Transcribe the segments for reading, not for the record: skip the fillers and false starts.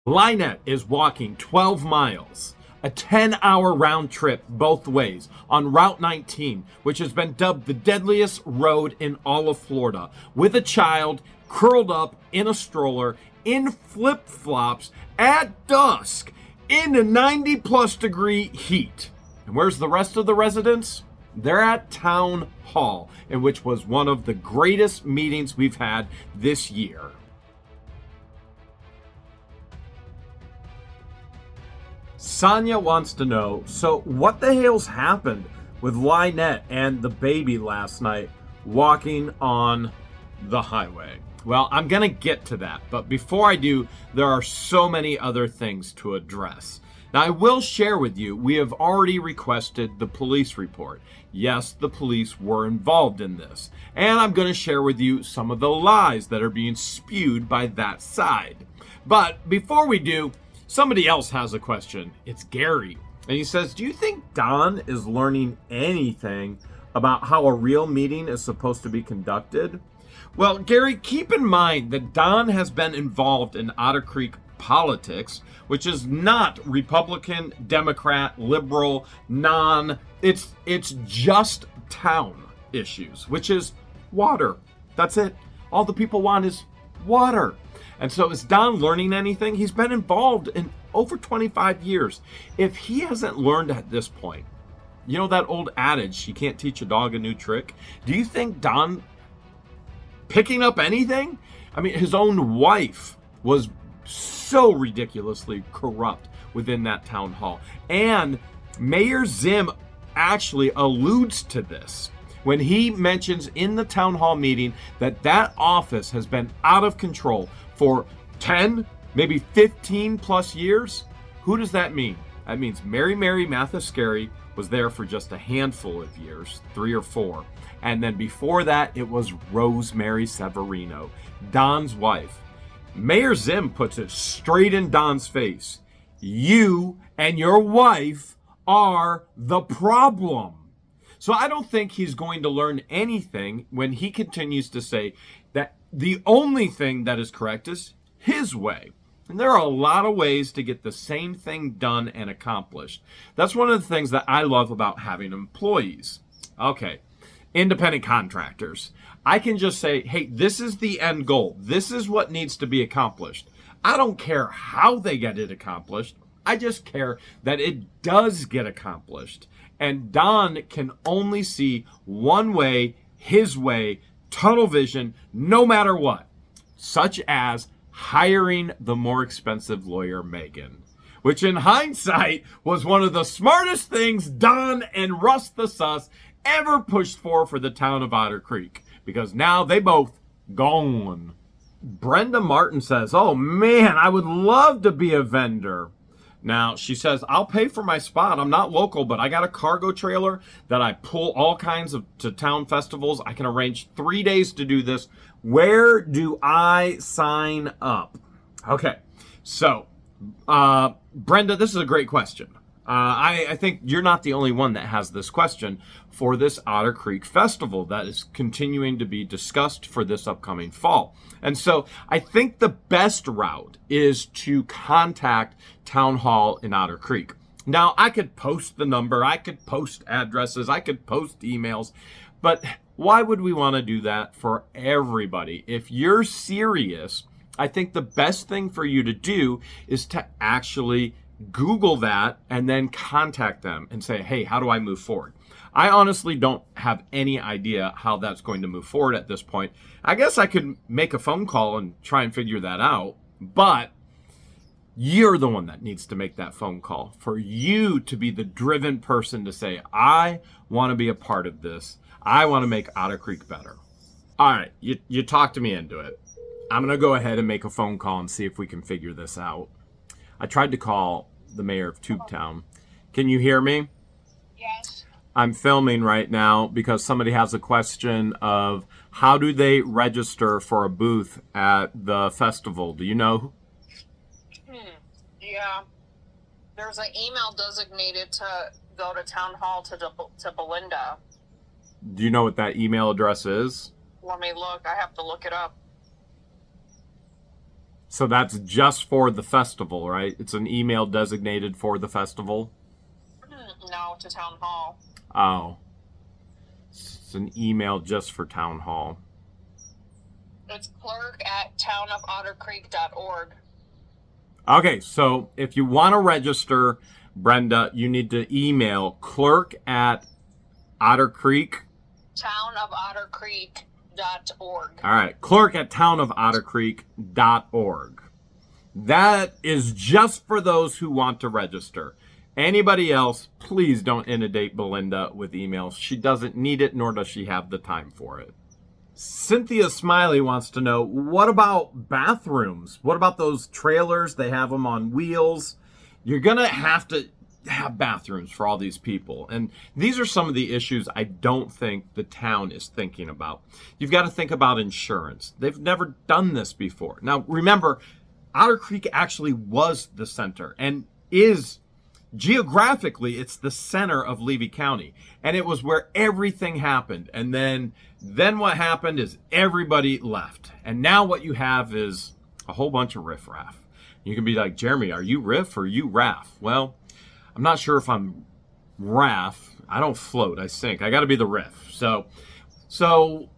LIEnette is walking 12 miles, a 10-hour round trip both ways on Route 19, which has been dubbed the deadliest road in all of Florida, with a child curled up in a stroller in flip-flops at dusk in a 90-plus degree heat. And where's the rest of the residents? They're at Town Hall, in which was one of the greatest meetings we've had this year. Sonia wants to know, so what the hell's happened with LIEnette and the baby last night walking on the highway? Well, I'm going to get to that, but before I do, there are so many other things to address. Now, I will share with you, we have already requested the police report. Yes, the police were involved in this. And I'm going to share with you some of the lies that are being spewed by that side. But before we do, somebody else has a question. It's Gary. And he says, do you think Don is learning anything about how a real meeting is supposed to be conducted? Well, Gary, keep in mind that Don has been involved in Otter Creek politics, which is not Republican, Democrat, liberal, it's just town issues, which is water. That's it. All the people want is water. And so is Don learning anything? He's been involved in over 25 years. If he hasn't learned at this point, you know that old adage, you can't teach a dog a new trick? Do you think Don picking up anything? I mean, his own wife was so ridiculously corrupt within that town hall. And Mayor Zim actually alludes to this when he mentions in the town hall meeting that that office has been out of control for 10, maybe 15 plus years. Who does that mean? That means Mary Mathescary was there for just a handful of years, 3 or 4. And then before that, it was Rosemary Severino, Don's wife. Mayor Zim puts it straight in Don's face. You and your wife are the problem. So I don't think he's going to learn anything when he continues to say that the only thing that is correct is his way. And there are a lot of ways to get the same thing done and accomplished. That's one of the things that I love about having employees. Okay, independent contractors. I can just say, hey, this is the end goal. This is what needs to be accomplished. I don't care how they get it accomplished. I just care that it does get accomplished. And Don can only see one way, his way, tunnel vision, no matter what, such as hiring the more expensive lawyer, Megan, which in hindsight was one of the smartest things Don and Russ the Sus ever pushed for the town of Otter Creek, because now they both gone. Brenda Martin says, oh man, I would love to be a vendor. Now, she says, I'll pay for my spot. I'm not local, but I got a cargo trailer that I pull all kinds of to town festivals. I can arrange 3 days to do this. Where do I sign up? Okay, so, Brenda, this is a great question. I think you're not the only one that has this question for this Otter Creek Festival that is continuing to be discussed for this upcoming fall. And so I think the best route is to contact Town Hall in Otter Creek. Now, I could post the number, I could post addresses, I could post emails, but why would we want to do that for everybody? If you're serious, I think the best thing for you to do is to actually Google that and then contact them and say, hey, how do I move forward? I honestly don't have any idea how that's going to move forward at this point. I guess I could make a phone call and try and figure that out, but you're the one that needs to make that phone call for you to be the driven person to say, I want to be a part of this. I want to make Otter Creek better. All right, you talked me into it. I'm going to go ahead and make a phone call and see if we can figure this out. I tried to call the mayor of TubeTown. Can you hear me? Yes. I'm filming right now because somebody has a question of how do they register for a booth at the festival? Do you know? Yeah. There's an email designated to go to town hall to Belinda. Do you know what that email address is? Let me look. I have to look it up. So that's just for the festival, right? It's an email designated for the festival? No, to town hall. Oh. It's an email just for town hall. It's clerk@townofottercreek.org. Okay, so if you want to register, Brenda, you need to email clerk@OtterCreek. Townofottercreek.org. All right, clerk@townofottercreek.org. That is just for those who want to register. Anybody else, please don't inundate Belinda with emails. She doesn't need it, nor does she have the time for it. Cynthia Smiley wants to know, what about bathrooms? What about those trailers? They have them on wheels. You're going to have bathrooms for all these people. And these are some of the issues I don't think the town is thinking about. You've got to think about insurance. They've never done this before. Now, remember, Otter Creek actually was the center and is geographically, it's the center of Levy County, and it was where everything happened. And then what happened is everybody left, and now what you have is a whole bunch of riffraff. You can be like, Jeremy, are you riff or you raff? Well, I'm not sure if I'm raff. I don't float, I sink. I got to be the riff. So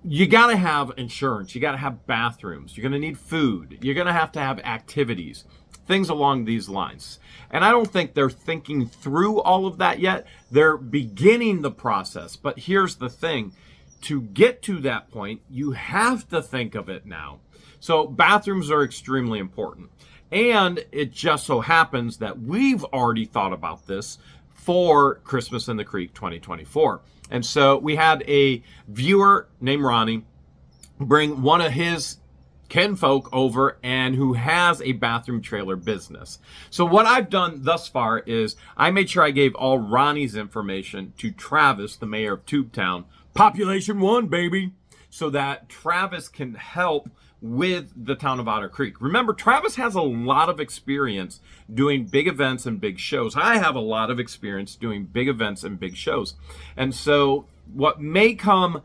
you got to have insurance. You got to have bathrooms. You're going to need food. You're going to have activities, things along these lines. And I don't think they're thinking through all of that yet. They're beginning the process. But here's the thing. To get to that point, you have to think of it now. So bathrooms are extremely important. And it just so happens that we've already thought about this for Christmas in the Creek 2024. And so we had a viewer named Ronnie bring one of his kinfolk over and who has a bathroom trailer business. So what I've done thus far is I made sure I gave all Ronnie's information to Travis, the mayor of TubeTown, population 1, baby, so that Travis can help with the town of Otter Creek. Remember, Travis has a lot of experience doing big events and big shows. I have a lot of experience doing big events and big shows. And so what may come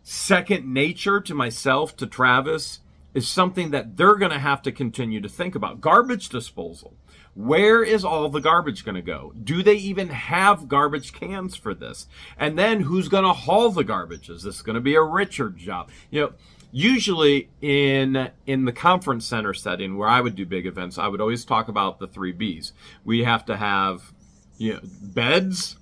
second nature to myself, to Travis, is something that they're going to have to continue to think about. Garbage disposal. Where is all the garbage going to go? Do they even have garbage cans for this? And then who's going to haul the garbage? Is this going to be a Richard job? You know, usually in the conference center setting where I would do big events, I would always talk about the 3 B's. We have to have, beds,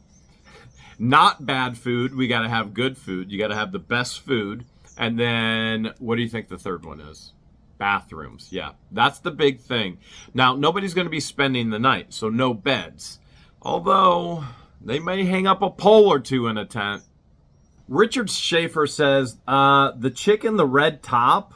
not bad food. We got to have good food. You got to have the best food. And then what do you think the third one is? Bathrooms. Yeah, that's the big thing. Now, nobody's going to be spending the night, so no beds. Although they may hang up a pole or two in a tent. Richard Schaefer says, the chick in the red top.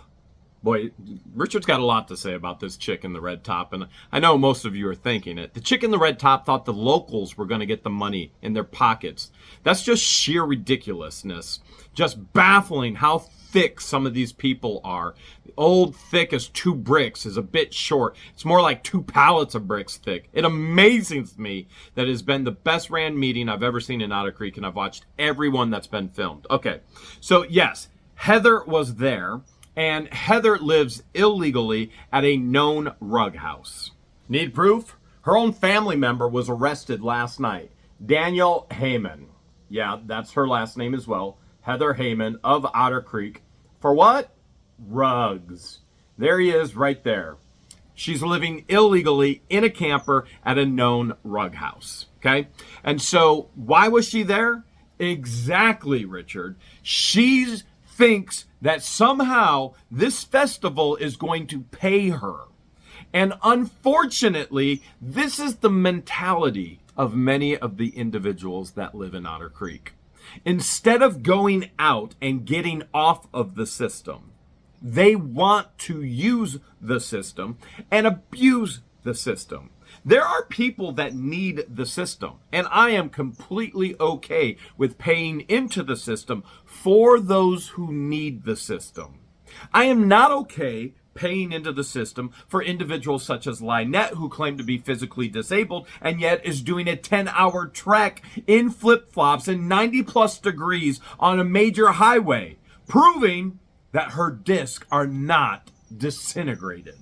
Boy, Richard's got a lot to say about this chick in the red top, and I know most of you are thinking it. The chick in the red top thought the locals were going to get the money in their pockets. That's just sheer ridiculousness. Just baffling how thick some of these people are. Old thick as 2 bricks is a bit short. It's more like 2 pallets of bricks thick. It amazes me that it has been the best ran meeting I've ever seen in Otter Creek, and I've watched every one that's been filmed. Okay, so yes, Heather was there. And Heather lives illegally at a known rug house. Need proof? Her own family member was arrested last night. Daniel Heyman. Yeah, that's her last name as well. Heather Heyman of Otter Creek. For what? Rugs. There he is right there. She's living illegally in a camper at a known rug house. Okay? And so why was she there? Exactly, Richard. She thinks that somehow this festival is going to pay her. And unfortunately, this is the mentality of many of the individuals that live in Otter Creek. Instead of going out and getting off of the system, they want to use the system and abuse the system. There are people that need the system, and I am completely okay with paying into the system for those who need the system. I am not okay paying into the system for individuals such as LIEnette, who claim to be physically disabled and yet is doing a 10-hour trek in flip-flops in 90-plus degrees on a major highway, proving that her discs are not disintegrated.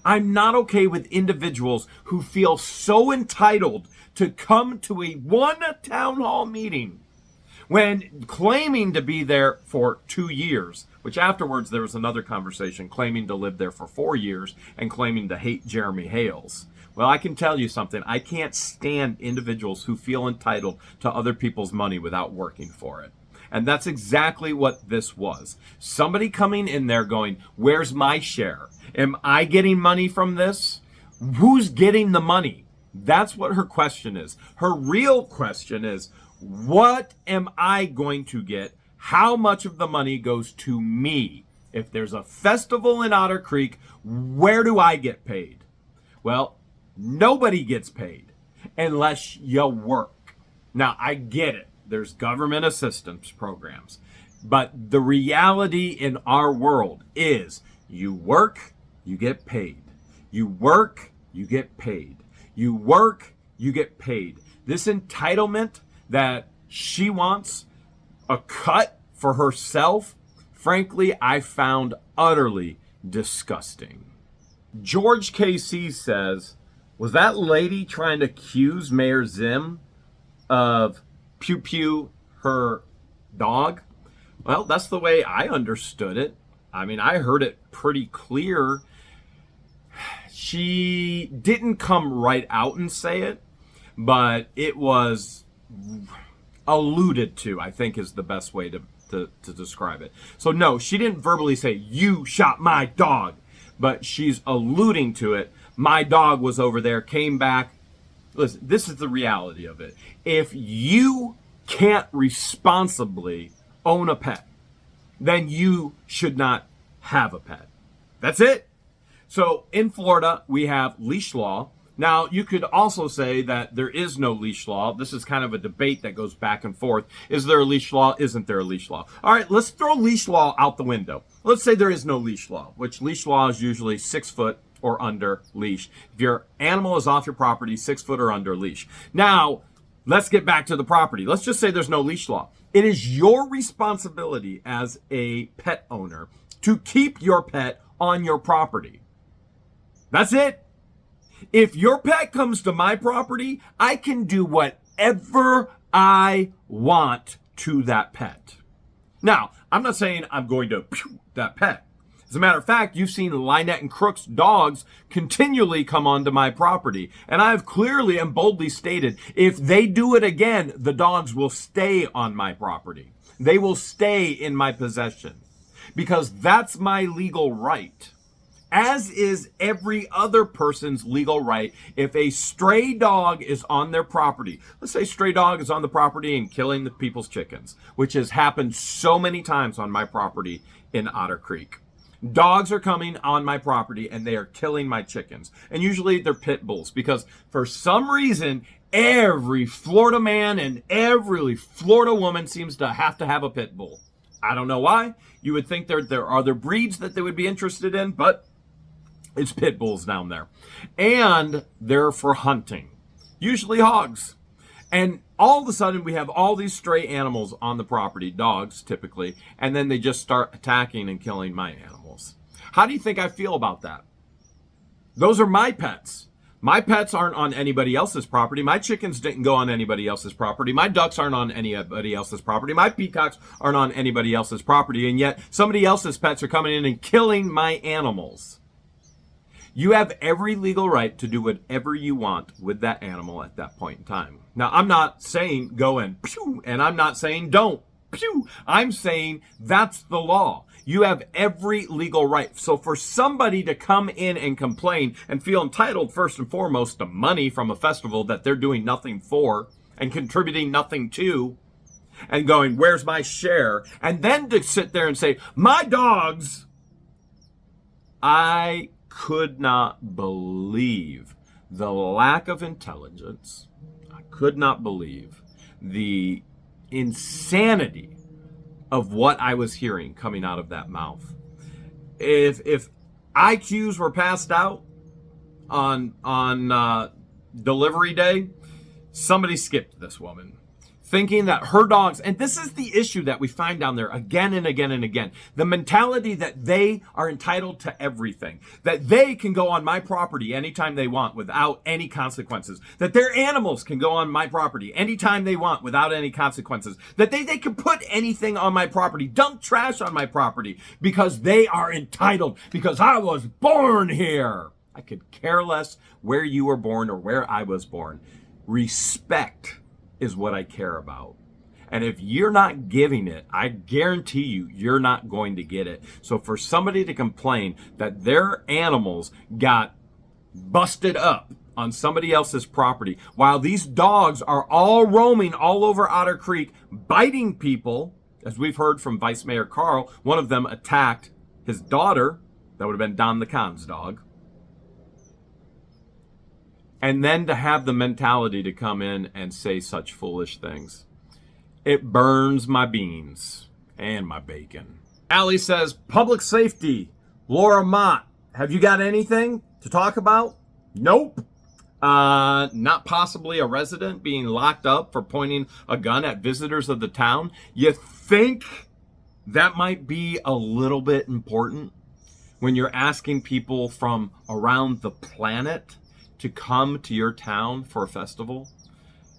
I'm not okay with individuals who feel so entitled to come to a one town hall meeting when claiming to be there for 2 years, which afterwards there was another conversation claiming to live there for 4 years and claiming to hate Jeremy Hales. Well, I can tell you something. I can't stand individuals who feel entitled to other people's money without working for it. And that's exactly what this was. Somebody coming in there going, where's my share? Am I getting money from this? Who's getting the money? That's what her question is. Her real question is, what am I going to get? How much of the money goes to me? If there's a festival in Otter Creek, where do I get paid? Well, nobody gets paid unless you work. Now, I get it. There's government assistance programs. But the reality in our world is you work, you get paid. You work, you get paid. You work, you get paid. This entitlement that she wants a cut for herself, frankly, I found utterly disgusting. George KC says, was that lady trying to accuse Mayor Zim of Pew Pew, her dog? Well, that's the way I understood it. I mean, I heard it pretty clear. She didn't come right out and say it, but it was alluded to, I think is the best way to describe it. So no, she didn't verbally say, you shot my dog, but she's alluding to it. My dog was over there, came back. Listen, this is the reality of it. If you can't responsibly own a pet, then you should not have a pet. That's it. So in Florida, we have leash law. Now, you could also say that there is no leash law. This is kind of a debate that goes back and forth. Is there a leash law? Isn't there a leash law? All right, let's throw leash law out the window. Let's say there is no leash law, which leash law is usually 6 foot or under leash. If your animal is off your property, 6 foot or under leash. Now, let's get back to the property. Let's just say there's no leash law. It is your responsibility as a pet owner to keep your pet on your property. That's it. If your pet comes to my property, I can do whatever I want to that pet. Now, I'm not saying I'm going to pew that pet. As a matter of fact, you've seen LIEnette and Crook's dogs continually come onto my property. And I have clearly and boldly stated, if they do it again, the dogs will stay on my property. They will stay in my possession because that's my legal right. As is every other person's legal right. If a stray dog is on their property, let's say stray dog is on the property and killing the people's chickens, which has happened so many times on my property in Otter Creek. Dogs are coming on my property and they are killing my chickens. And usually they're pit bulls because for some reason, every Florida man and every Florida woman seems to have a pit bull. I don't know why. You would think there are other breeds that they would be interested in, but it's pit bulls down there. And they're for hunting, usually hogs. And all of a sudden we have all these stray animals on the property, dogs typically, and then they just start attacking and killing my animals. How do you think I feel about that? Those are my pets. My pets aren't on anybody else's property. My chickens didn't go on anybody else's property. My ducks aren't on anybody else's property. My peacocks aren't on anybody else's property. And yet somebody else's pets are coming in and killing my animals. You have every legal right to do whatever you want with that animal at that point in time. Now, I'm not saying go and pew, and I'm not saying don't pew. I'm saying that's the law. You have every legal right. So for somebody to come in and complain and feel entitled, first and foremost, to money from a festival that they're doing nothing for and contributing nothing to, and going, where's my share? And then to sit there and say, my dogs, I could not believe the lack of intelligence. I could not believe the insanity of what I was hearing coming out of that mouth. If IQs were passed out on delivery day, somebody skipped this woman. thinking that her dogs, and this is the issue that we find down there again and again and again, the mentality that they are entitled to everything, that they can go on my property anytime they want without any consequences, that their animals can go on my property anytime they want without any consequences, that they can put anything on my property, dump trash on my property, because they are entitled, because I was born here. I could care less where you were born or where I was born. Respect is what I care about. And if you're not giving it, I guarantee you, you're not going to get it. So for somebody to complain that their animals got busted up on somebody else's property, while these dogs are all roaming all over Otter Creek, biting people, as we've heard from Vice Mayor Carl, one of them attacked his daughter, that would have been Don the Con's dog. And then to have the mentality to come in and say such foolish things. It burns my beans and my bacon. Allie says, public safety. Laura Mott, have you got anything to talk about? Nope. Not possibly a resident being locked up for pointing a gun at visitors of the town. You think that might be a little bit important when you're asking people from around the planet to come to your town for a festival?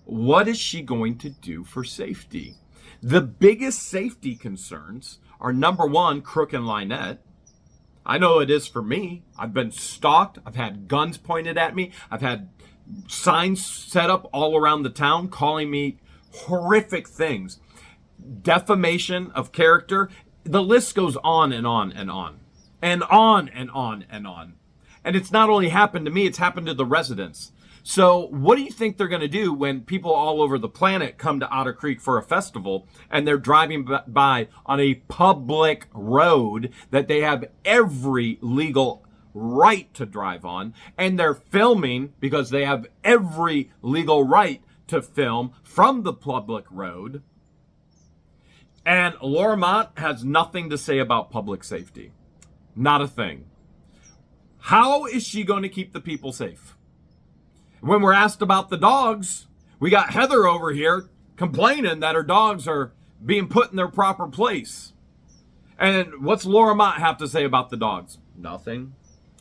What is she going to do for safety? The biggest safety concerns are, number one, Crook and LIEnette. I know it is for me. I've been stalked. I've had guns pointed at me. I've had signs set up all around the town calling me horrific things. Defamation of character. The list goes on and on and on. And on and on and on. And it's not only happened to me, it's happened to the residents. So what do you think they're going to do when people all over the planet come to Otter Creek for a festival and they're driving by on a public road that they have every legal right to drive on, and they're filming because they have every legal right to film from the public road? And Laura Mott has nothing to say about public safety. Not a thing. How is she going to keep the people safe? When we're asked about the dogs, we got Heather over here complaining that her dogs are being put in their proper place. And what's Laura Mott have to say about the dogs? Nothing.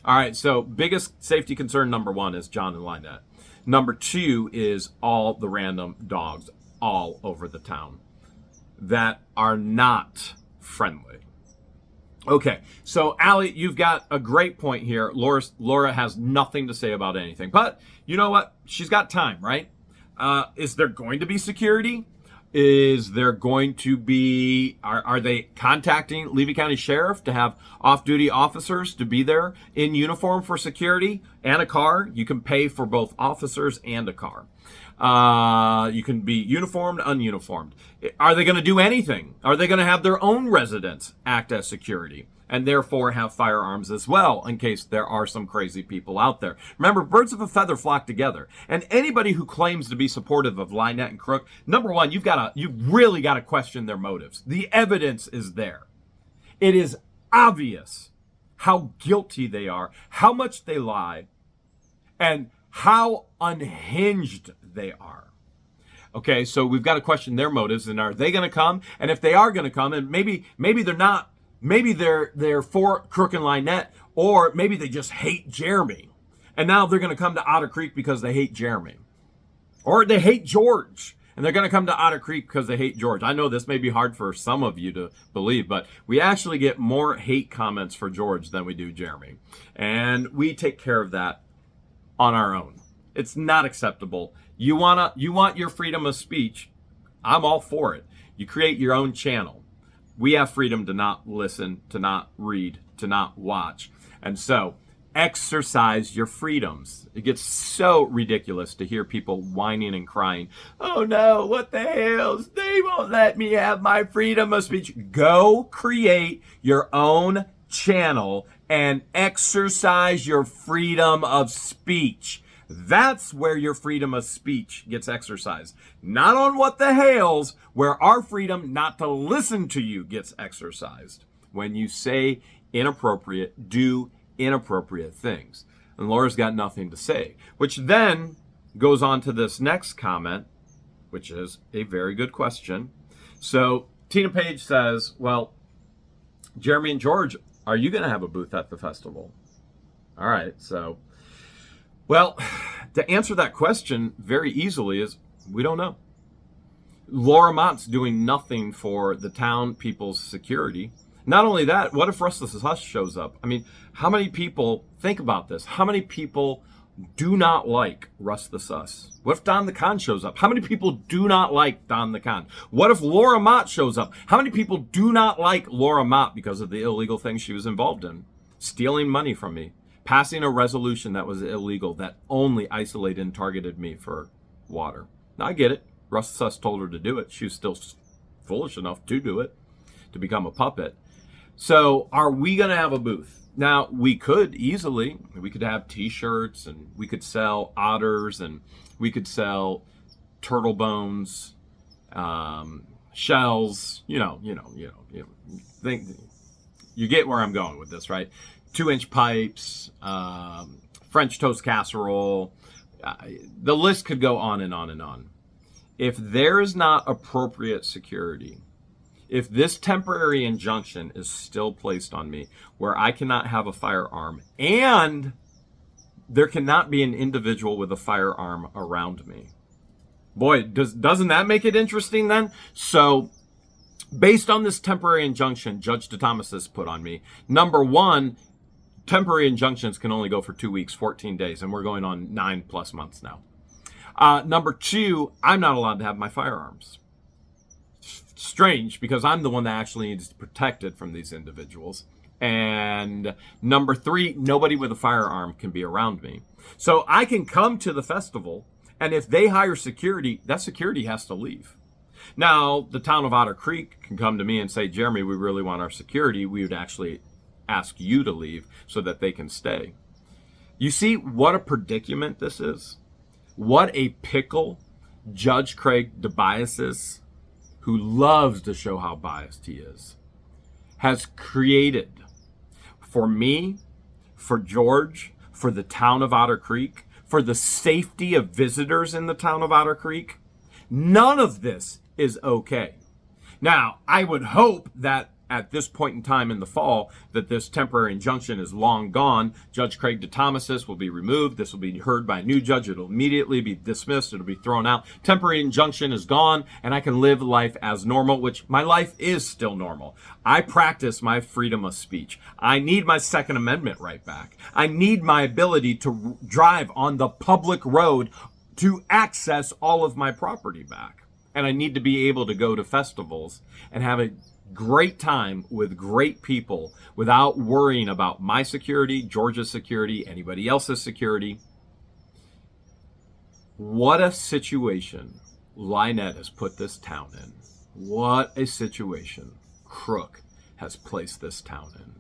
All right, so biggest safety concern number one is John and LIEnette. Number two is all the random dogs all over the town that are not friendly. Okay, so Allie, you've got a great point here. Laura has nothing to say about anything. But you know what? She's got time, right? Is there going to be security? Is there going to be, are they contacting Levy County Sheriff to have off-duty officers to be there in uniform for security and a car? You can pay for both officers and a car. You can be uniformed, ununiformed. Are they going to do anything? Are they going to have their own residents act as security and therefore have firearms as well in case there are some crazy people out there? Remember, birds of a feather flock together. And anybody who claims to be supportive of LIEnette and Crook, number one, you've really got to question their motives. The evidence is there. It is obvious how guilty they are, how much they lie, and how unhinged they are. Okay, so we've got to question their motives, and are they going to come? And if they are going to come, and maybe they're not, maybe they're for Crook and LIEnette, or maybe they just hate Jeremy, and now they're going to come to Otter Creek because they hate Jeremy, or they hate George, and they're going to come to Otter Creek because they hate George. I know this may be hard for some of you to believe, but we actually get more hate comments for George than we do Jeremy, and we take care of that on our own. It's not acceptable. You want your freedom of speech. I'm all for it. You create your own channel. We have freedom to not listen, to not read, to not watch. And so exercise your freedoms. It gets so ridiculous to hear people whining and crying. Oh no, what the hell? They won't let me have my freedom of speech. Go create your own channel and exercise your freedom of speech. That's where your freedom of speech gets exercised. Not on What the Hales, where our freedom not to listen to you gets exercised. When you say inappropriate, do inappropriate things. And Laura's got nothing to say, which then goes on to this next comment. which is a very good question. So Tina Page says, well, Jeremy and George, are you going to have a booth at the festival? All right, so, well, to answer that question very easily is we don't know. Laura Mott's doing nothing for the town people's security. Not only that, what if Russ the Sus shows up? I mean, how many people, think about this, how many people do not like Russ the Sus? What if Don the Con shows up? How many people do not like Don the Con? What if Laura Mott shows up? How many people do not like Laura Mott because of the illegal things she was involved in? Stealing money from me, passing a resolution that was illegal that only isolated and targeted me for water. Now, I get it. Russ the Sus told her to do it. She was still foolish enough to do it, to become a puppet. So are we going to have a booth? Now, we could easily. We could have T-shirts, and we could sell otters, and we could sell turtle bones, shells. Think, you get where I'm going with this, right? 2-inch pipes, French toast casserole. The list could go on and on and on. If there is not appropriate security, if this temporary injunction is still placed on me where I cannot have a firearm and there cannot be an individual with a firearm around me, boy, doesn't that make it interesting then? So based on this temporary injunction Judge DeThomas has put on me, number one, temporary injunctions can only go for 2 weeks, 14 days, and we're going on 9+ months now. Number two, I'm not allowed to have my firearms. Strange, because I'm the one that actually needs to protect it from these individuals. And number three, nobody with a firearm can be around me. So I can come to the festival, and if they hire security, that security has to leave. Now, the town of Otter Creek can come to me and say, Jeremy, we really want our security. We would actually ask you to leave so that they can stay. You see what a predicament this is? What a pickle Judge Craig DeBiasis, who loves to show how biased he is, has created for me, for George, for the town of Otter Creek, for the safety of visitors in the town of Otter Creek. None of this is okay. Now, I would hope that at this point in time in the fall, that this temporary injunction is long gone. Judge Craig DeThomas will be removed. This will be heard by a new judge. It'll immediately be dismissed. It'll be thrown out. Temporary injunction is gone, and I can live life as normal, which my life is still normal. I practice my freedom of speech. I need my Second Amendment right back. I need my ability to drive on the public road to access all of my property back. And I need to be able to go to festivals and have a great time with great people without worrying about my security, Georgia's security, anybody else's security. What a situation LIEnette has put this town in. What a situation Crook has placed this town in.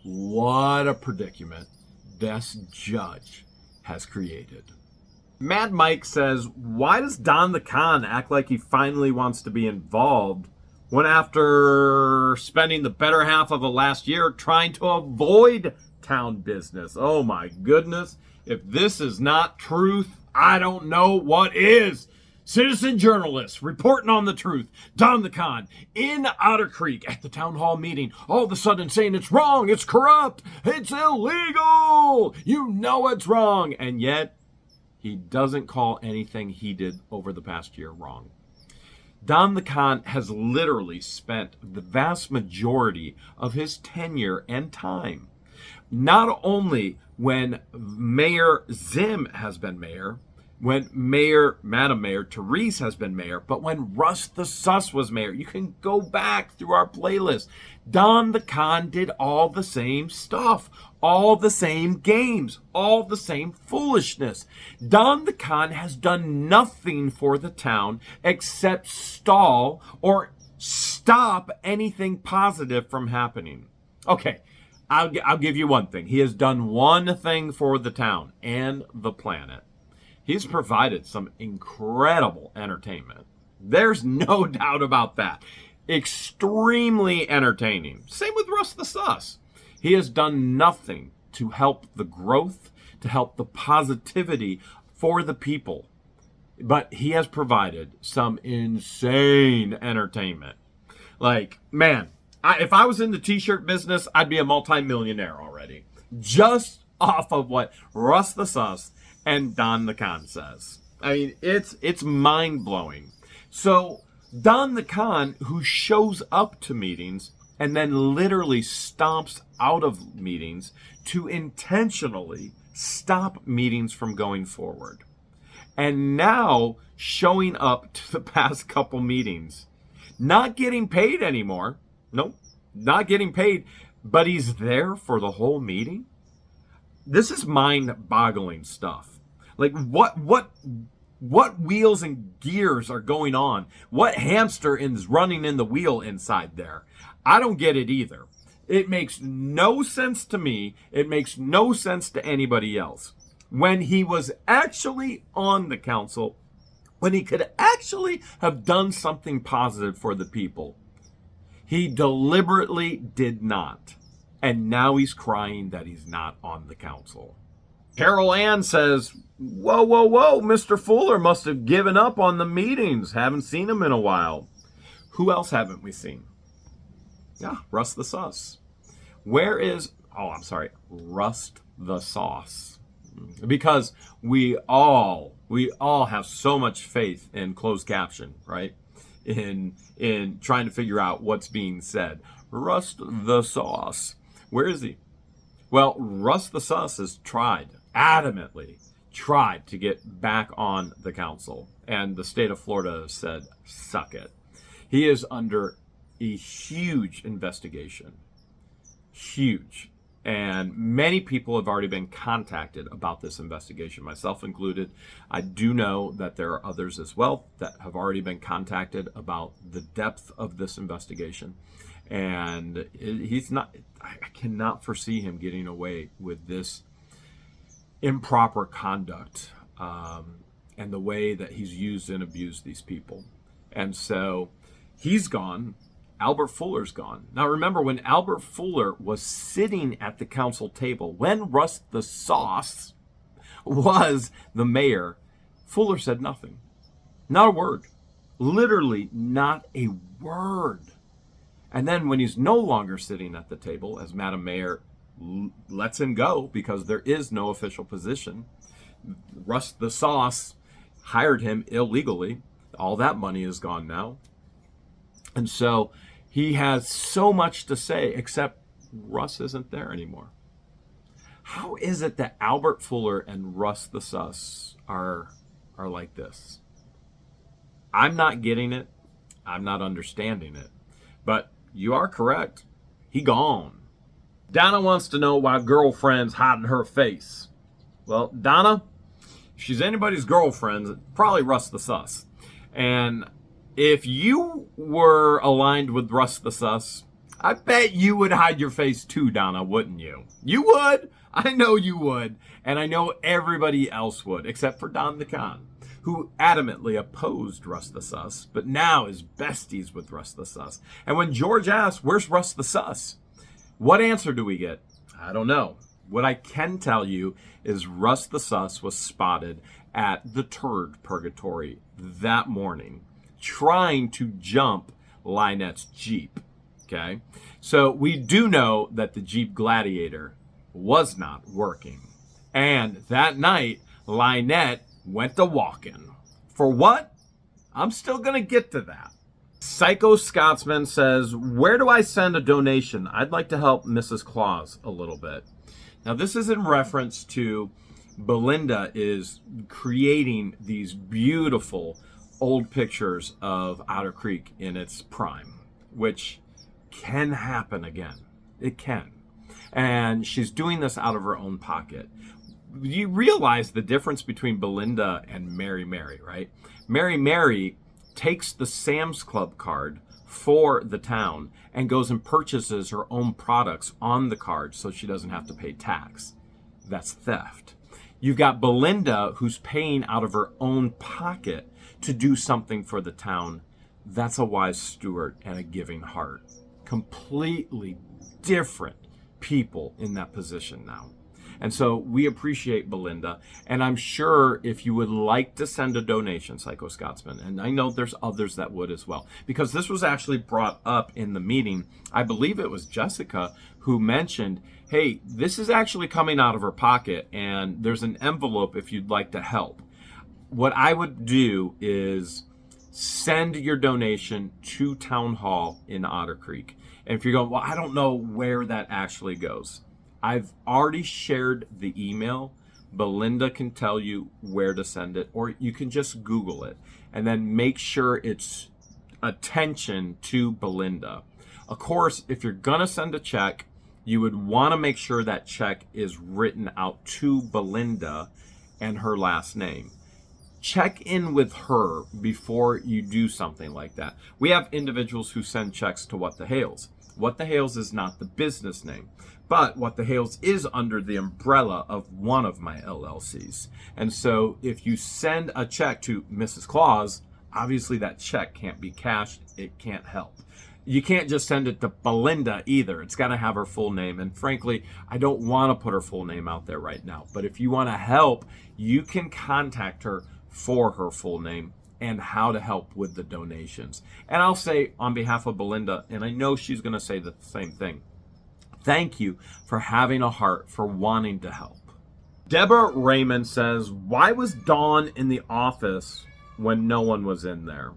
What a predicament this judge has created. Mad Mike says, why does Don the Con act like he finally wants to be involved when after spending the better half of the last year trying to avoid town business? Oh my goodness. If this is not truth, I don't know what is. Citizen journalists reporting on the truth. Don the Con in Otter Creek at the town hall meeting, all of a sudden saying it's wrong, it's corrupt, it's illegal. You know it's wrong. And yet he doesn't call anything he did over the past year wrong. Don the Con has literally spent the vast majority of his tenure and time, not only when Mayor Zim has been mayor, when Madam Mayor Therese has been mayor, but when Russ the Sus was mayor. You can go back through our playlist. Don the Con did all the same stuff, all the same games, all the same foolishness. Don the Con has done nothing for the town except stall or stop anything positive from happening. Okay, I'll give you one thing. He has done one thing for the town and the planet. He's provided some incredible entertainment. There's no doubt about that. Extremely entertaining. Same with Russ the Sus. He has done nothing to help the growth, to help the positivity for the people. But he has provided some insane entertainment. Like, man, if I was in the t-shirt business, I'd be a multi-millionaire already. Just off of what Russ the Sus and Don the Con says. I mean, it's mind-blowing. So, Don the Con, who shows up to meetings and then literally stomps out of meetings to intentionally stop meetings from going forward. And now showing up to the past couple meetings, not getting paid anymore. Nope, not getting paid, but he's there for the whole meeting. This is mind-boggling stuff. Like, what wheels and gears are going on? What hamster is running in the wheel inside there? I don't get it either. It makes no sense to me. It makes no sense to anybody else. When he was actually on the council, when he could actually have done something positive for the people, he deliberately did not. And now he's crying that he's not on the council. Carol Ann says, whoa, whoa, whoa, Mr. Fuller must have given up on the meetings. Haven't seen him in a while. Who else haven't we seen? Yeah, Russ the Sus. Where is, Rust the Sauce. Because we all have so much faith in closed caption, right? In trying to figure out what's being said. Rust the Sauce. Where is he? Well, Russ the Sus has adamantly tried to get back on the council. And the state of Florida has said, suck it. He is under a huge investigation. Huge. And many people have already been contacted about this investigation, myself included. I do know that there are others as well that have already been contacted about the depth of this investigation. And I cannot foresee him getting away with this improper conduct and the way that he's used and abused these people. And so he's gone. Albert Fuller's gone. Now remember, when Albert Fuller was sitting at the council table, when Russ the Sauce was the mayor, Fuller said nothing. Not a word. Literally not a word. And then when he's no longer sitting at the table, as Madam Mayor lets him go because there is no official position, Russ the Sauce hired him illegally. All that money is gone now. And so he has so much to say, except Russ isn't there anymore. How is it that Albert Fuller and Russ the Sus are like this? I'm not getting it. I'm not understanding it. But you are correct. He gone. Donna wants to know why girlfriend's hiding her face. Well, Donna, if she's anybody's girlfriend, probably Russ the Sus. And if you were aligned with Russ the Sus, I bet you would hide your face too, Donna, wouldn't you? You would. I know you would. And I know everybody else would, except for Don the Con, who adamantly opposed Russ the Sus, but now is besties with Russ the Sus. And when George asks, where's Russ the Sus? What answer do we get? I don't know. What I can tell you is Russ the Sus was spotted at the turd purgatory that morning, trying to jump LIEnette's Jeep. Okay? So we do know that the Jeep Gladiator was not working. And that night, LIEnette went to walking. For what? I'm still going to get to that. Psycho Scotsman says, where do I send a donation? I'd like to help Mrs. Claus a little bit. Now, this is in reference to Belinda is creating these beautiful old pictures of Otter Creek in its prime, which can happen again. It can. And she's doing this out of her own pocket. You realize the difference between Belinda and Mary Mary, right? Mary Mary takes the Sam's Club card for the town and goes and purchases her own products on the card so she doesn't have to pay tax. That's theft. You've got Belinda who's paying out of her own pocket to do something for the town. That's a wise steward and a giving heart. Completely different people in that position now. And so we appreciate Belinda. And I'm sure if you would like to send a donation, Psycho Scotsman, and I know there's others that would as well, because this was actually brought up in the meeting. I believe it was Jessica who mentioned, hey, this is actually coming out of her pocket, and there's an envelope if you'd like to help. What I would do is send your donation to Town Hall in Otter Creek. And if you're going, well, I don't know where that actually goes, I've already shared the email. Belinda can tell you where to send it, or you can just Google it and then make sure it's attention to Belinda. Of course, if you're going to send a check, you would want to make sure that check is written out to Belinda and her last name. Check in with her before you do something like that. We have individuals who send checks to What the Hales. What the Hales is not the business name, but What the Hales is under the umbrella of one of my LLCs. And so if you send a check to Mrs. Claus, obviously that check can't be cashed. It can't help. You can't just send it to Belinda either. It's got to have her full name. And frankly, I don't want to put her full name out there right now. But if you want to help, you can contact her for her full name and how to help with the donations. And I'll say on behalf of Belinda, and I know she's going to say the same thing, thank you for having a heart for wanting to help. Deborah Raymond says, why was Dawn in the office when no one was in there?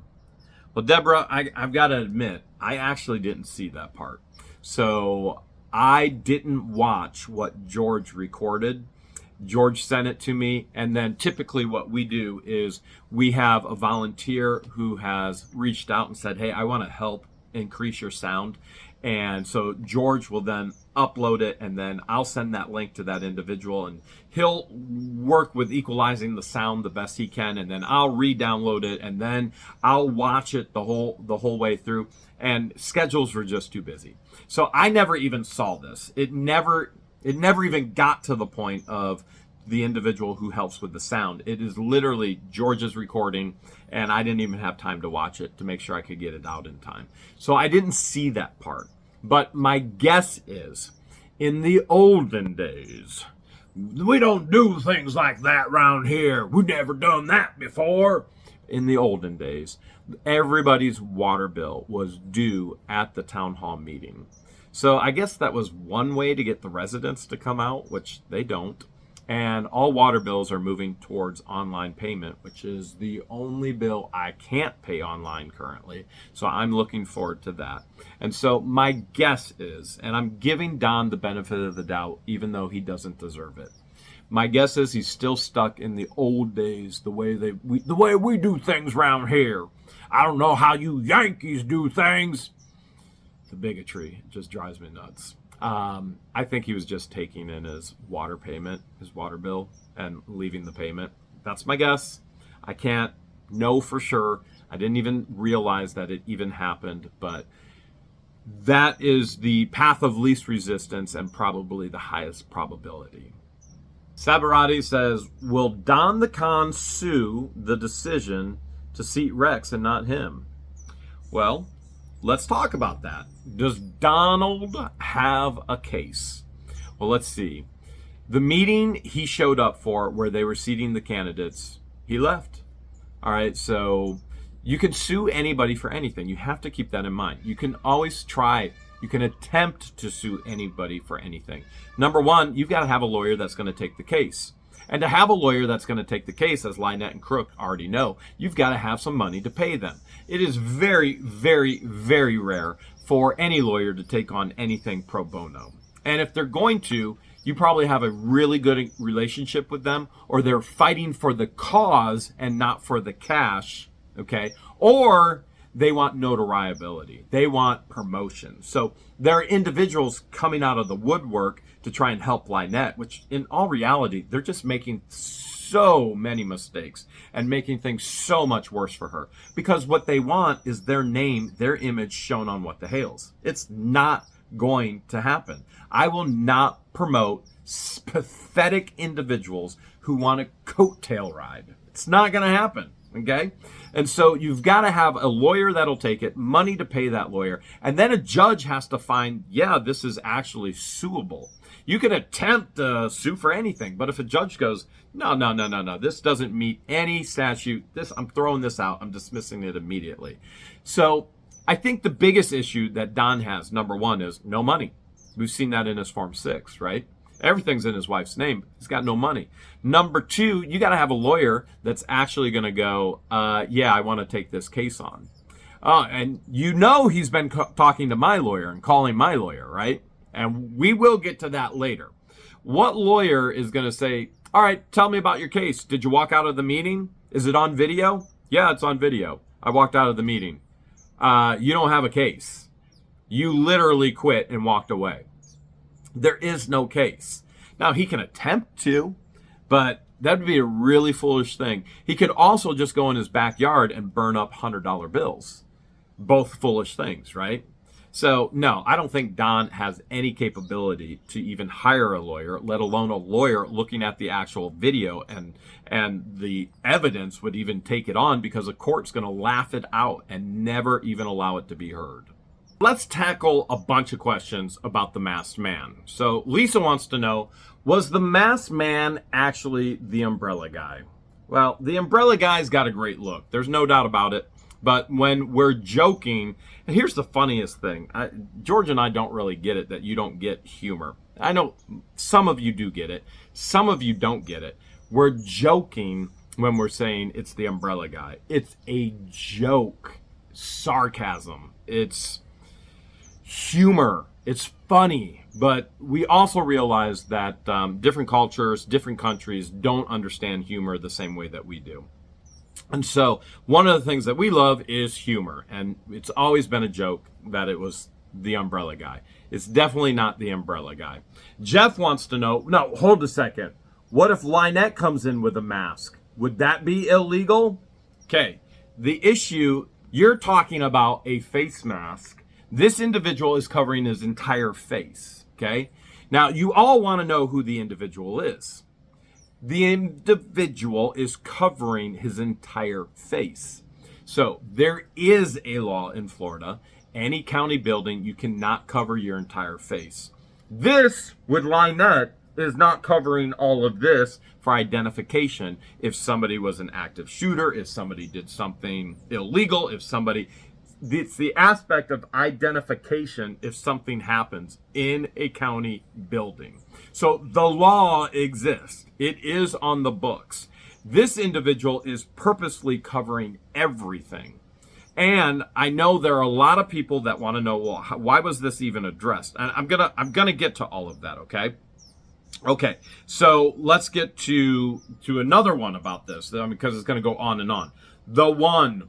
Well, Deborah, I've got to admit, I actually didn't see that part. So I didn't watch what George recorded. George sent it to me, and then typically what we do is we have a volunteer who has reached out and said, hey, I want to help increase your sound. And so George will then upload it, and then I'll send that link to that individual, and he'll work with equalizing the sound the best he can, and then I'll re-download it, and then I'll watch it the whole way through. And schedules were just too busy, so I never even saw this. It never even got to the point of the individual who helps with the sound. It is literally George's recording, and I didn't even have time to watch it to make sure I could get it out in time. So I didn't see that part. But my guess is, in the olden days, we don't do things like that around here. We've never done that before. In the olden days, everybody's water bill was due at the town hall meeting. So I guess that was one way to get the residents to come out, which they don't. And all water bills are moving towards online payment, which is the only bill I can't pay online currently. So I'm looking forward to that. And so my guess is, and I'm giving Don the benefit of the doubt, even though he doesn't deserve it. My guess is he's still stuck in the old days, the way we do things around here. I don't know how you Yankees do things. The bigotry just drives me nuts. I think he was just taking in his water payment, his water bill, and leaving the payment. That's my guess. I can't know for sure. I didn't even realize that it even happened, but that is the path of least resistance and probably the highest probability. Sabarati says, will Don the Con sue the decision to seat Rex and not him? Well, let's talk about that. Does Donald have a case? Well, let's see. The meeting he showed up for where they were seating the candidates, he left. All right, so you can sue anybody for anything. You have to keep that in mind. You can always try. You can attempt to sue anybody for anything. Number one, you've got to have a lawyer that's going to take the case. And to have a lawyer that's going to take the case, as LIEnette and Crook already know, you've got to have some money to pay them. It is very, very, very rare for any lawyer to take on anything pro bono. And if they're going to, you probably have a really good relationship with them, or they're fighting for the cause and not for the cash, okay? Or they want notoriety. They want promotion. So there are individuals coming out of the woodwork to try and help LIEnette, which in all reality, they're just making so many mistakes and making things so much worse for her. Because what they want is their name, their image shown on What the Hales. It's not going to happen. I will not promote pathetic individuals who want a coattail ride. It's not going to happen. Okay? And so you've got to have a lawyer that'll take it, money to pay that lawyer, and then a judge has to find, yeah, this is actually suable. You can attempt to sue for anything, but if a judge goes, no, this doesn't meet any statute, I'm throwing this out, I'm dismissing it immediately. So I think the biggest issue that Don has, number one, is no money. We've seen that in his Form 6, right? Everything's in his wife's name, but he's got no money. Number two, you got to have a lawyer that's actually going to go, yeah, I want to take this case on. And you know he's been talking to my lawyer and calling my lawyer, right? And we will get to that later. What lawyer is going to say, all right, tell me about your case. Did you walk out of the meeting? Is it on video? Yeah, it's on video. I walked out of the meeting. You don't have a case. You literally quit and walked away. There is no case. Now, he can attempt to, but that would be a really foolish thing. He could also just go in his backyard and burn up $100 bills. Both foolish things, right? So, no, I don't think Don has any capability to even hire a lawyer, let alone a lawyer looking at the actual video and the evidence would even take it on, because a court's going to laugh it out and never even allow it to be heard. Let's tackle a bunch of questions about the masked man. So Lisa wants to know, was the masked man actually the umbrella guy? Well, the umbrella guy's got a great look. There's no doubt about it. But when we're joking, and here's the funniest thing. George and I don't really get it, that you don't get humor. I know some of you do get it. Some of you don't get it. We're joking when we're saying it's the umbrella guy. It's a joke. Sarcasm. It's humor. It's funny. But we also realize that different cultures, different countries don't understand humor the same way that we do. And so one of the things that we love is humor. And it's always been a joke that it was the umbrella guy. It's definitely not the umbrella guy. Jeff wants to know, no, hold a second. What if LIEnette comes in with a mask? Would that be illegal? Okay, the issue, you're talking about a face mask. This individual is covering his entire face, okay? Now, you all want to know who the individual is. The individual is covering his entire face. So there is a law in Florida. Any county building, you cannot cover your entire face. This, with LIEnette, is not covering all of this for identification. If somebody was an active shooter, if somebody did something illegal, it's the aspect of identification if something happens in a county building. So the law exists. It is on the books. This individual is purposely covering everything. And I know there are a lot of people that want to know, well, why was this even addressed? And I'm gonna get to all of that, okay? Okay, so let's get to another one about this, because it's going to go on and on. The one,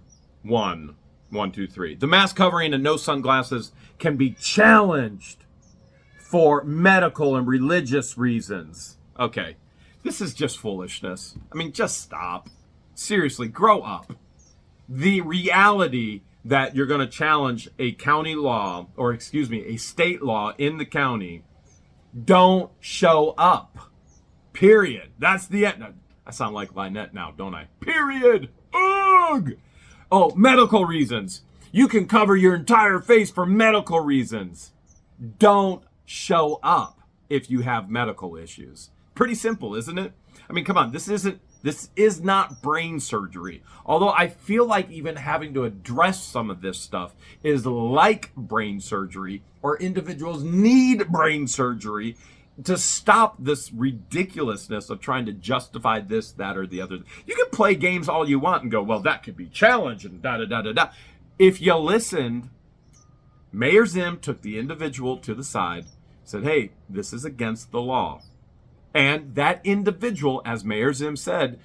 two, three. The mask covering and no sunglasses can be challenged for medical and religious reasons. Okay, this is just foolishness. I mean, just stop. Seriously, grow up. The reality that you're going to challenge a county law, or excuse me, a state law in the county, don't show up. Period. That's the end. I sound like LIEnette now, don't I? Period. Ugh. Oh, medical reasons. You can cover your entire face for medical reasons. Don't show up if you have medical issues. Pretty simple, isn't it? I mean, come on, this is not brain surgery. Although I feel like even having to address some of this stuff is like brain surgery, or individuals need brain surgery to stop this ridiculousness of trying to justify this, that, or the other. You can play games all you want and go, well, that could be challenged and da-da-da-da-da. If you listened, Mayor Zim took the individual to the side, said, hey, this is against the law. And that individual, as Mayor Zim said,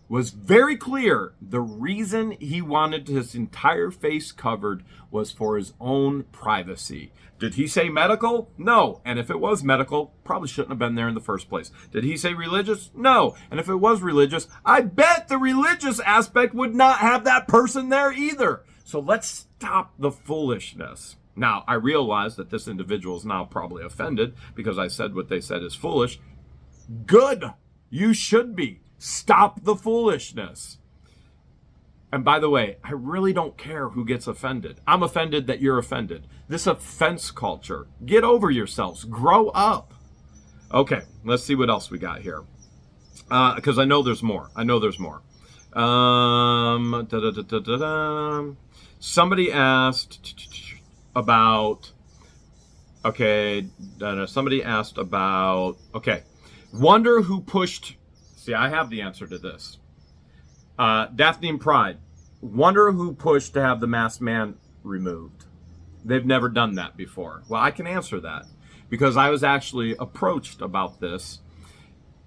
was very clear. The reason he wanted his entire face covered was for his own privacy. Did he say medical? No. And if it was medical, probably shouldn't have been there in the first place. Did he say religious? No. And if it was religious, I bet the religious aspect would not have that person there either. So let's stop the foolishness. Now, I realize that this individual is now probably offended because I said what they said is foolish. Good. You should be. Stop the foolishness. And by the way, I really don't care who gets offended. I'm offended that you're offended. This offense culture. Get over yourselves. Grow up. Okay, let's see what else we got here. Because I know there's more. Somebody asked about... Okay, somebody asked about... Okay, wonder who pushed... See, I have the answer to this. Daphne and Pride. Wonder who pushed to have the masked man removed. They've never done that before. Well, I can answer that because I was actually approached about this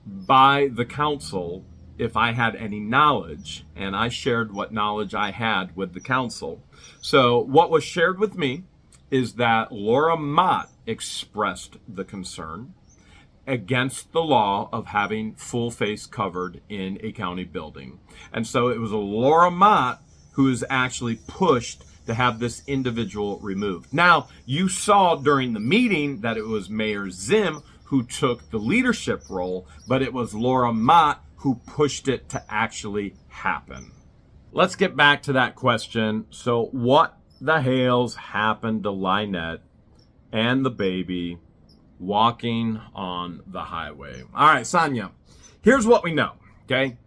by the council if I had any knowledge, and I shared what knowledge I had with the council. So what was shared with me is that Laura Mott expressed the concern against the law of having full face covered in a county building. And so it was a Laura Mott who is actually pushed to have this individual removed. Now, you saw during the meeting that it was Mayor Zim who took the leadership role, but it was Laura Mott who pushed it to actually happen. Let's get back to that question. So what the hell's happened to LIEnette and the baby walking on the highway? All right, Sonia, here's what we know, okay?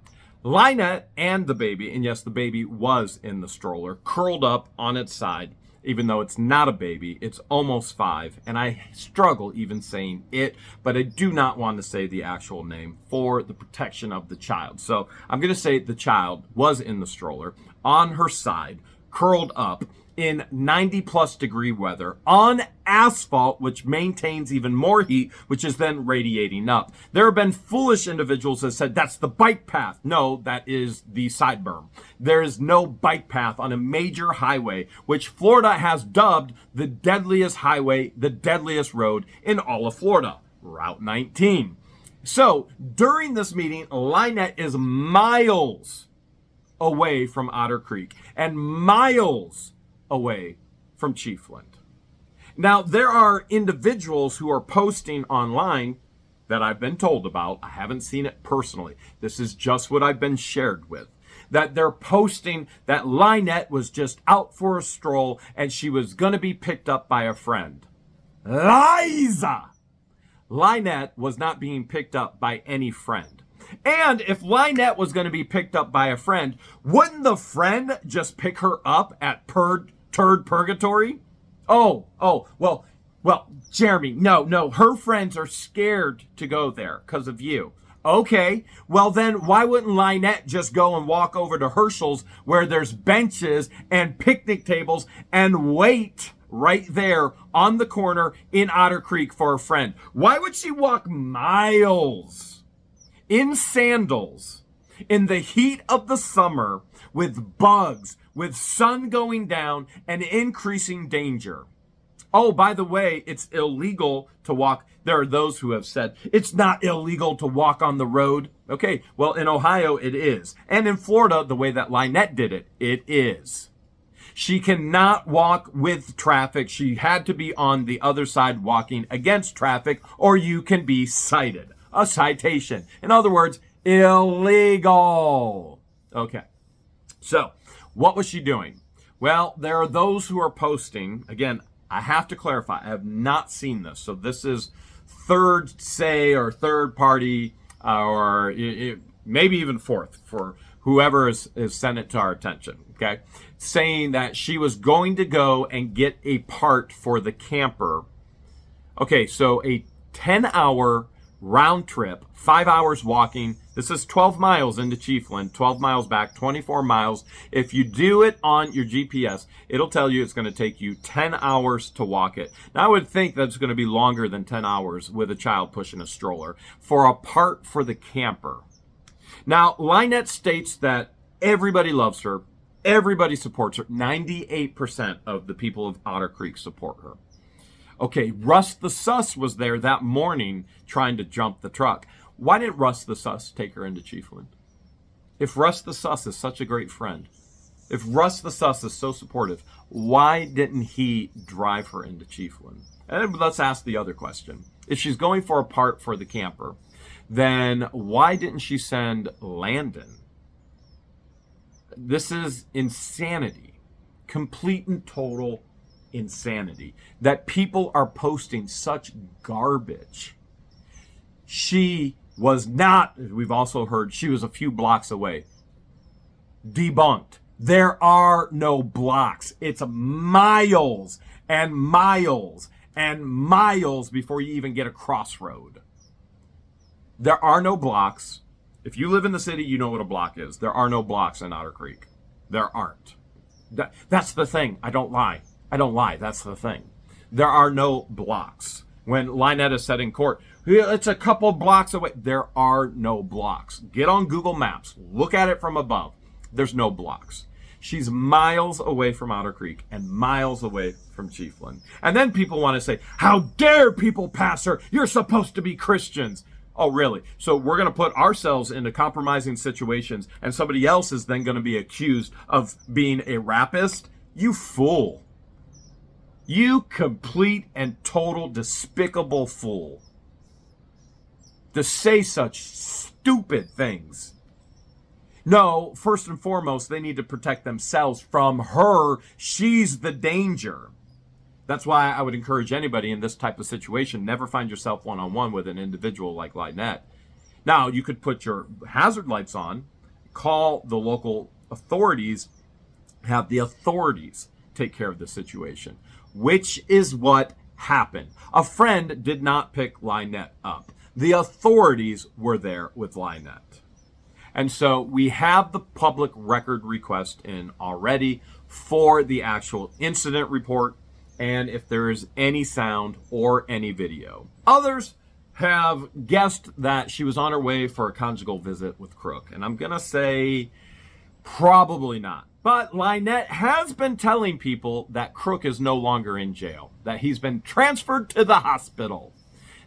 LIEnette and the baby, and yes, the baby was in the stroller, curled up on its side, even though it's not a baby, it's almost 5, and I struggle even saying it, but I do not want to say the actual name for the protection of the child. So I'm going to say the child was in the stroller, on her side, curled up, in 90 plus degree weather on asphalt, which maintains even more heat, which is then radiating up. There have been foolish individuals that said that's the bike path. No, that is the side berm. There is no bike path on a major highway, which Florida has dubbed the deadliest highway, the deadliest road in all of Florida, Route 19. So during this meeting, LIEnette is miles away from Otter Creek and miles away from Chiefland. Now, there are individuals who are posting online that I've been told about. I haven't seen it personally. This is just what I've been shared with. That they're posting that LIEnette was just out for a stroll and she was going to be picked up by a friend. Liza! LIEnette was not being picked up by any friend. And if LIEnette was going to be picked up by a friend, wouldn't the friend just pick her up at Turd Purgatory? Well, Jeremy, no, her friends are scared to go there because of you. Okay, well then why wouldn't LIEnette just go and walk over to Herschel's where there's benches and picnic tables and wait right there on the corner in Otter Creek for a friend? Why would she walk miles in sandals in the heat of the summer with bugs, with sun going down and increasing danger? Oh, by the way, it's illegal to walk. There are those who have said it's not illegal to walk on the road. Okay, well, in Ohio, it is. And in Florida, the way that LIEnette did it, it is. She cannot walk with traffic. She had to be on the other side walking against traffic, or you can be cited. A citation. In other words, illegal. Okay. So, what was she doing? Well, there are those who are posting. Again, I have to clarify, I have not seen this. So this is third party, or maybe even fourth for whoever has sent it to our attention, okay? Saying that she was going to go and get a part for the camper. Okay, so a 10-hour round trip, 5 hours walking. This is 12 miles into Chiefland, 12 miles back, 24 miles. If you do it on your GPS, it'll tell you it's going to take you 10 hours to walk it. Now, I would think that's going to be longer than 10 hours with a child pushing a stroller for a part for the camper. Now, LIEnette states that everybody loves her. Everybody supports her. 98% of the people of Otter Creek support her. Okay, Russ the Sus was there that morning trying to jump the truck. Why didn't Russ the Sus take her into Chiefland? If Russ the Sus is such a great friend, if Russ the Sus is so supportive, why didn't he drive her into Chiefland? And let's ask the other question. If she's going for a part for the camper, then why didn't she send Landon? This is insanity. Complete and total insanity. That people are posting such garbage. She was not, we've also heard, she was a few blocks away. Debunked. There are no blocks. It's miles and miles and miles before you even get a crossroad. There are no blocks. If you live in the city, you know what a block is. There are no blocks in Otter Creek. There aren't. That's the thing. I don't lie. That's the thing. There are no blocks. When LIEnette is said in court, it's a couple blocks away. There are no blocks. Get on Google Maps. Look at it from above. There's no blocks. She's miles away from Otter Creek and miles away from Chiefland. And then people want to say, how dare people pass her? You're supposed to be Christians. Oh, really? So we're going to put ourselves into compromising situations and somebody else is then going to be accused of being a rapist? You fool. You complete and total despicable fool. To say such stupid things. No, first and foremost, they need to protect themselves from her. She's the danger. That's why I would encourage anybody in this type of situation, never find yourself one-on-one with an individual like LIEnette. Now, you could put your hazard lights on, call the local authorities, have the authorities take care of the situation, which is what happened. A friend did not pick LIEnette up. The authorities were there with LIEnette. And so we have the public record request in already for the actual incident report and if there is any sound or any video. Others have guessed that she was on her way for a conjugal visit with Crook. And I'm going to say probably not. But LIEnette has been telling people that Crook is no longer in jail, that he's been transferred to the hospital.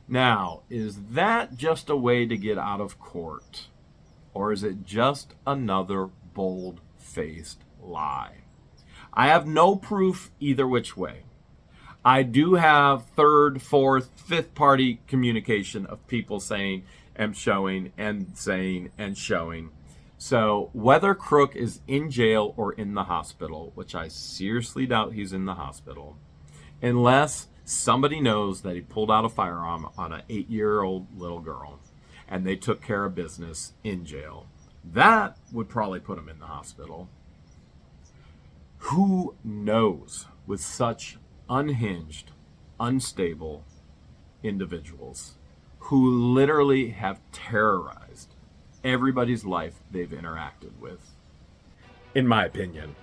Now, is that just a way to get out of court? Or is it just another bold-faced lie? I have no proof either which way. I do have third, fourth, fifth party communication of people saying and showing and saying and showing. So whether Crook is in jail or in the hospital, which I seriously doubt he's in the hospital, unless somebody knows that he pulled out a firearm on an 8-year-old little girl and they took care of business in jail, that would probably put him in the hospital. Who knows with such unhinged, unstable individuals who literally have terrorized everybody's life they've interacted with, in my opinion.